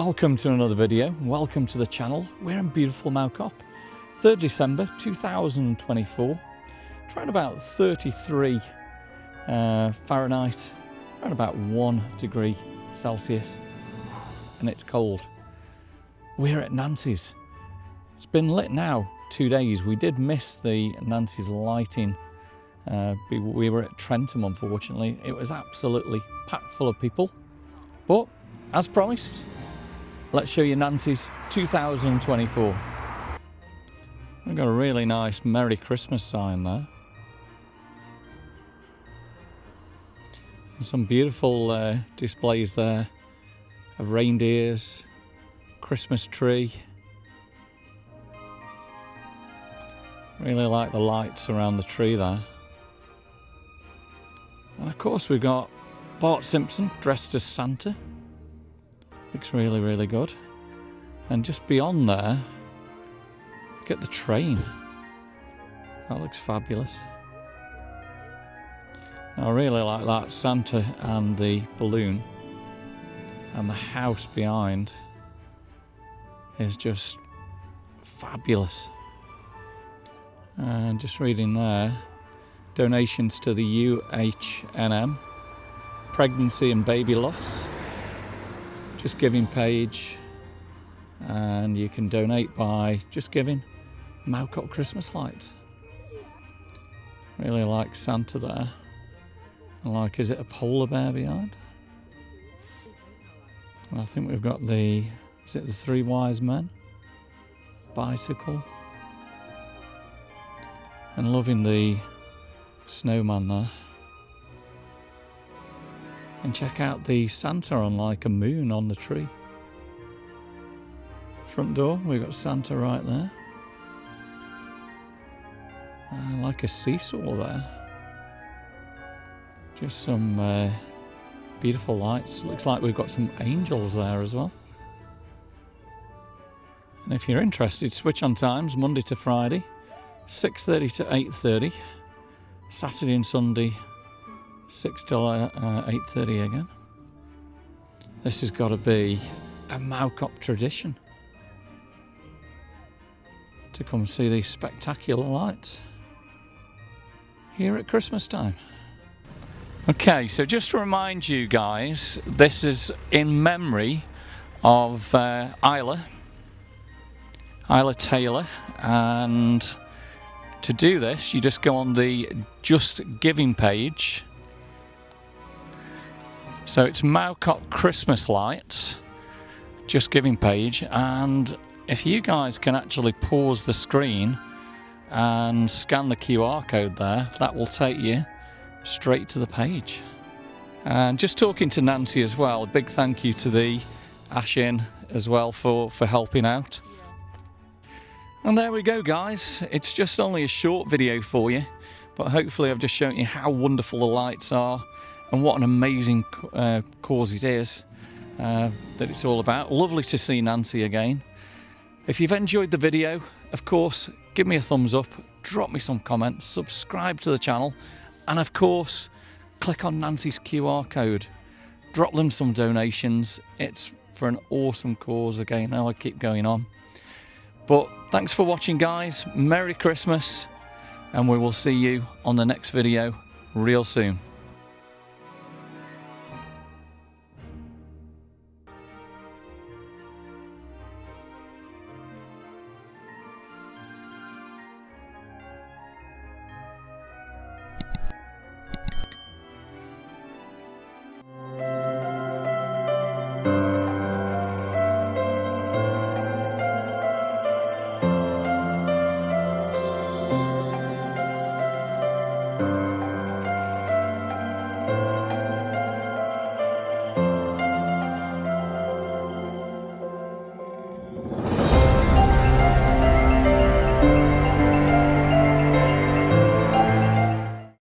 Welcome to another video, welcome to the channel. We're in beautiful Mow Cop, 3rd December 2024, around about 33 Fahrenheit, around about 1 degree Celsius, and it's cold. We're at Nancy's. It's been lit now 2 days. We did miss the Nancy's lighting. We were at Trentham, unfortunately. It was absolutely packed full of people, but as promised, let's show you Nancy's 2024. We've got a really nice Merry Christmas sign there. And some beautiful displays there of reindeers, Christmas tree. Really like the lights around the tree there. And of course we've got Bart Simpson dressed as Santa. Looks really, really good. And just beyond there, get the train. That looks fabulous. I really like that Santa and the balloon. And the house behind is just fabulous. And just reading there, donations to the UHNM Pregnancy and Baby Loss. Just giving page, and you can donate by just giving Mow Cop Christmas Lights. Really like Santa there. And like, is it a polar bear behind? And I think we've got the, is it the Three Wise Men? Bicycle. And loving the snowman there. And check out the Santa on like a moon on the tree. Front door, we've got Santa right there. Like a seesaw there. Just some beautiful lights. Looks like we've got some angels there as well. And if you're interested, switch on times, Monday to Friday, 6:30 to 8:30. Saturday and Sunday, 6 till 8:30 again. This has got to be a Mow Cop tradition to come see these spectacular lights here at Christmas time. Okay, so just to remind you guys, this is in memory of Isla Taylor, and to do this you just go on the Just Giving page. So it's Mow Cop Christmas Lights, Just Giving page, and if you guys can actually pause the screen and scan the QR code there, that will take you straight to the page. And just talking to Nancy as well, a big thank you to the Ashin as well for helping out. And there we go guys, it's just only a short video for you, but hopefully I've just shown you how wonderful the lights are and what an amazing cause it is that it's all about. Lovely to see Nancy again. If you've enjoyed the video, of course, give me a thumbs up, drop me some comments, subscribe to the channel, and of course, click on Nancy's QR code. Drop them some donations. It's for an awesome cause again. Now I keep going on. But thanks for watching guys, Merry Christmas, and we will see you on the next video real soon.